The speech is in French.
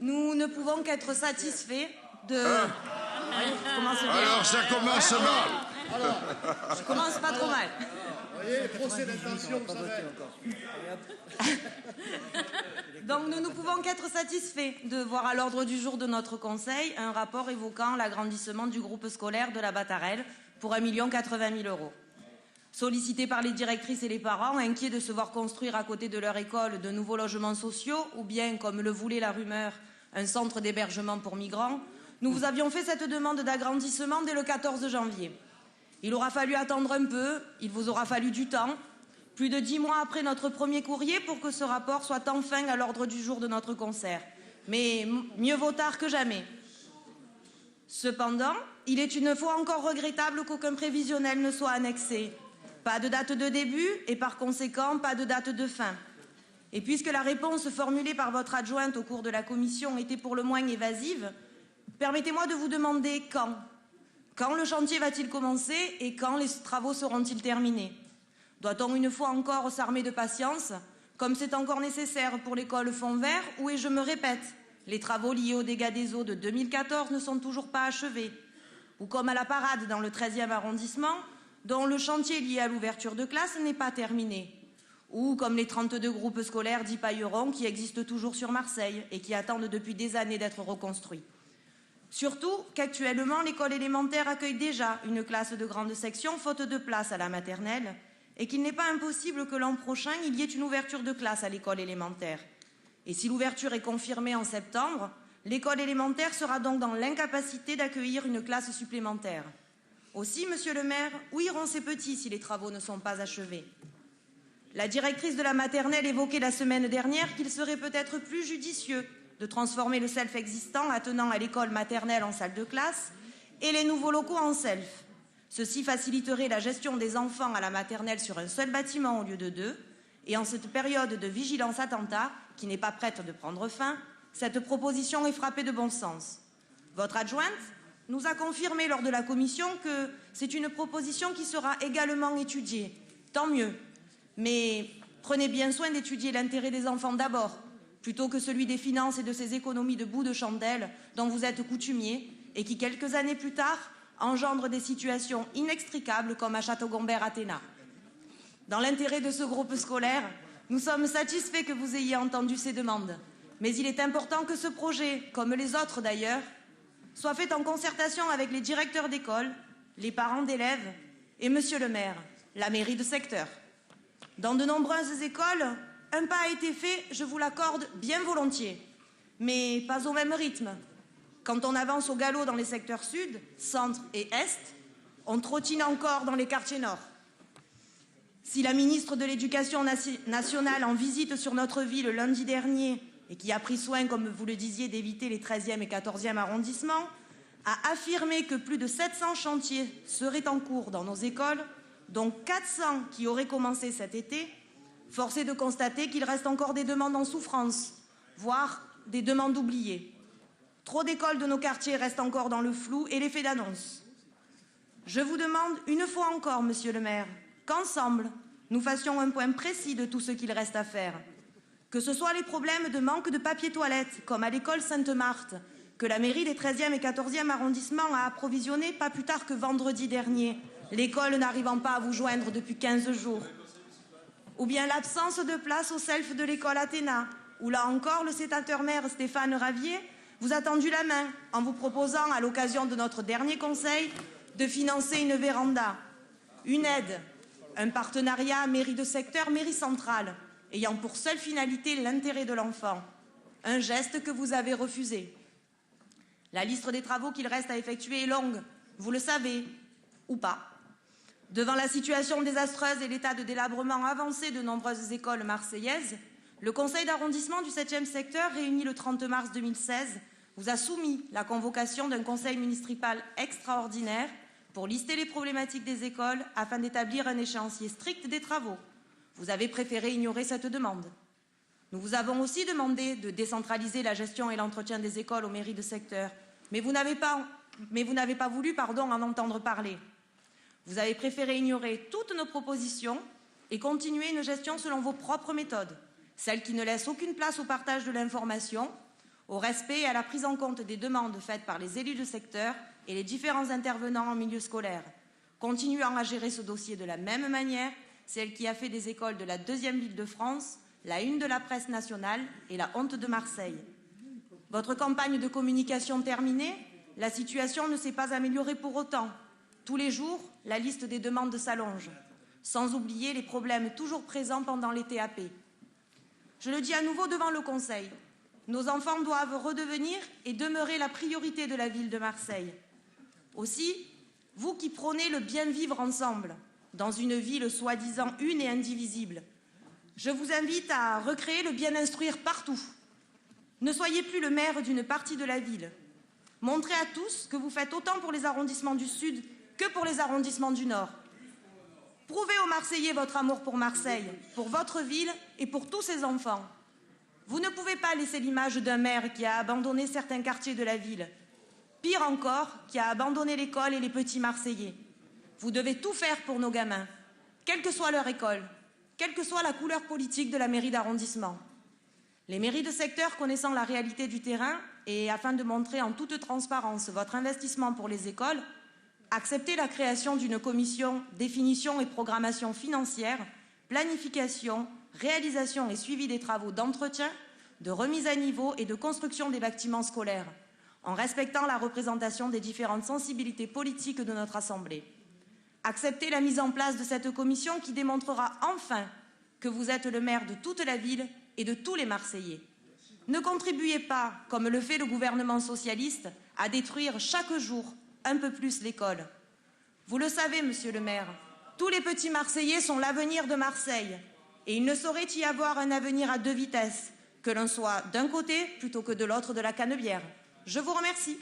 Nous ne pouvons qu'être satisfaits de... Alors, ça commence mal. Je commence pas trop mal. Voyez, procès d'intention, ça va. Donc nous ne pouvons qu'être satisfaits de voir à l'ordre du jour de notre conseil un rapport évoquant l'agrandissement du groupe scolaire de la Batarelle pour 1,80 million €. Sollicités par les directrices et les parents, inquiets de se voir construire à côté de leur école de nouveaux logements sociaux ou bien, comme le voulait la rumeur, un centre d'hébergement pour migrants, nous vous avions fait cette demande d'agrandissement dès le 14 janvier. Il aura fallu attendre un peu, il vous aura fallu du temps, plus de 10 mois après notre premier courrier pour que ce rapport soit enfin à l'ordre du jour de notre concert. Mais mieux vaut tard que jamais. Cependant, il est une fois encore regrettable qu'aucun prévisionnel ne soit annexé. Pas de date de début et par conséquent pas de date de fin. Et puisque la réponse formulée par votre adjointe au cours de la commission était pour le moins évasive, permettez-moi de vous demander quand. Quand le chantier va-t-il commencer et quand les travaux seront-ils terminés? Doit-on une fois encore s'armer de patience, comme c'est encore nécessaire pour l'école Fond Vert, où, et je me répète, les travaux liés aux dégâts des eaux de 2014 ne sont toujours pas achevés, ou comme à la Parade dans le 13e arrondissement, dont le chantier lié à l'ouverture de classe n'est pas terminé, ou comme les 32 groupes scolaires dits paillerons qui existent toujours sur Marseille et qui attendent depuis des années d'être reconstruits. Surtout qu'actuellement, l'école élémentaire accueille déjà une classe de grande section faute de place à la maternelle et qu'il n'est pas impossible que l'an prochain, il y ait une ouverture de classe à l'école élémentaire. Et si l'ouverture est confirmée en septembre, l'école élémentaire sera donc dans l'incapacité d'accueillir une classe supplémentaire. Aussi, monsieur le maire, où iront ces petits si les travaux ne sont pas achevés? La directrice de la maternelle évoquait la semaine dernière qu'il serait peut-être plus judicieux de transformer le self existant attenant à l'école maternelle en salle de classe et les nouveaux locaux en self. Ceci faciliterait la gestion des enfants à la maternelle sur un seul bâtiment au lieu de deux. Et en cette période de vigilance attentat, qui n'est pas prête de prendre fin, cette proposition est frappée de bon sens. Votre adjointe nous a confirmé lors de la commission que c'est une proposition qui sera également étudiée. Tant mieux. Mais prenez bien soin d'étudier l'intérêt des enfants d'abord, plutôt que celui des finances et de ces économies de bout de chandelle dont vous êtes coutumier et qui, quelques années plus tard, engendrent des situations inextricables comme à Château-Gombert-Athéna. Dans l'intérêt de ce groupe scolaire, nous sommes satisfaits que vous ayez entendu ces demandes. Mais il est important que ce projet, comme les autres d'ailleurs, soit fait en concertation avec les directeurs d'école, les parents d'élèves et monsieur le maire, la mairie de secteur. Dans de nombreuses écoles, un pas a été fait, je vous l'accorde bien volontiers, mais pas au même rythme. Quand on avance au galop dans les secteurs sud, centre et est, on trottine encore dans les quartiers nord. Si la ministre de l'Éducation nationale, en visite sur notre ville lundi dernier, et qui a pris soin, comme vous le disiez, d'éviter les 13e et 14e arrondissements, a affirmé que plus de 700 chantiers seraient en cours dans nos écoles, dont 400 qui auraient commencé cet été, force est de constater qu'il reste encore des demandes en souffrance, voire des demandes oubliées. Trop d'écoles de nos quartiers restent encore dans le flou et l'effet d'annonce. Je vous demande une fois encore, monsieur le maire, qu'ensemble, nous fassions un point précis de tout ce qu'il reste à faire. Que ce soit les problèmes de manque de papier toilette, comme à l'école Sainte-Marthe, que la mairie des 13e et 14e arrondissements a approvisionné pas plus tard que vendredi dernier, l'école n'arrivant pas à vous joindre depuis 15 jours. Ou bien l'absence de place au self de l'école Athéna, où là encore le sénateur-maire Stéphane Ravier vous a tendu la main en vous proposant, à l'occasion de notre dernier conseil, de financer une véranda, une aide, un partenariat mairie de secteur, mairie centrale, ayant pour seule finalité l'intérêt de l'enfant. Un geste que vous avez refusé. La liste des travaux qu'il reste à effectuer est longue, vous le savez, ou pas. Devant la situation désastreuse et l'état de délabrement avancé de nombreuses écoles marseillaises, le conseil d'arrondissement du 7e secteur, réuni le 30 mars 2016, vous a soumis la convocation d'un conseil municipal extraordinaire pour lister les problématiques des écoles afin d'établir un échéancier strict des travaux. Vous avez préféré ignorer cette demande. Nous vous avons aussi demandé de décentraliser la gestion et l'entretien des écoles aux mairies de secteur, mais vous n'avez pas voulu en entendre parler. Vous avez préféré ignorer toutes nos propositions et continuer une gestion selon vos propres méthodes, celles qui ne laissent aucune place au partage de l'information au respect et à la prise en compte des demandes faites par les élus de secteur et les différents intervenants en milieu scolaire. Continuant à gérer ce dossier de la même manière, celle qui a fait des écoles de la deuxième ville de France, la une de la presse nationale et la honte de Marseille. Votre campagne de communication terminée, la situation ne s'est pas améliorée pour autant. Tous les jours, la liste des demandes s'allonge, sans oublier les problèmes toujours présents pendant les TAP. Je le dis à nouveau devant le Conseil, nos enfants doivent redevenir et demeurer la priorité de la ville de Marseille. Aussi, vous qui prônez le bien vivre ensemble, dans une ville soi-disant une et indivisible, je vous invite à recréer le bien instruire partout. Ne soyez plus le maire d'une partie de la ville. Montrez à tous que vous faites autant pour les arrondissements du Sud que pour les arrondissements du Nord. Prouvez aux Marseillais votre amour pour Marseille, pour votre ville et pour tous ses enfants. Vous ne pouvez pas laisser l'image d'un maire qui a abandonné certains quartiers de la ville. Pire encore, qui a abandonné l'école et les petits Marseillais. Vous devez tout faire pour nos gamins, quelle que soit leur école, quelle que soit la couleur politique de la mairie d'arrondissement. Les mairies de secteur connaissant la réalité du terrain et afin de montrer en toute transparence votre investissement pour les écoles, acceptez la création d'une commission définition et programmation financière, planification, réalisation et suivi des travaux d'entretien, de remise à niveau et de construction des bâtiments scolaires, en respectant la représentation des différentes sensibilités politiques de notre Assemblée. Acceptez la mise en place de cette commission qui démontrera enfin que vous êtes le maire de toute la ville et de tous les Marseillais. Ne contribuez pas, comme le fait le gouvernement socialiste, à détruire chaque jour un peu plus l'école. Vous le savez, monsieur le maire, tous les petits Marseillais sont l'avenir de Marseille et il ne saurait y avoir un avenir à deux vitesses, que l'on soit d'un côté plutôt que de l'autre de la Canebière. Je vous remercie.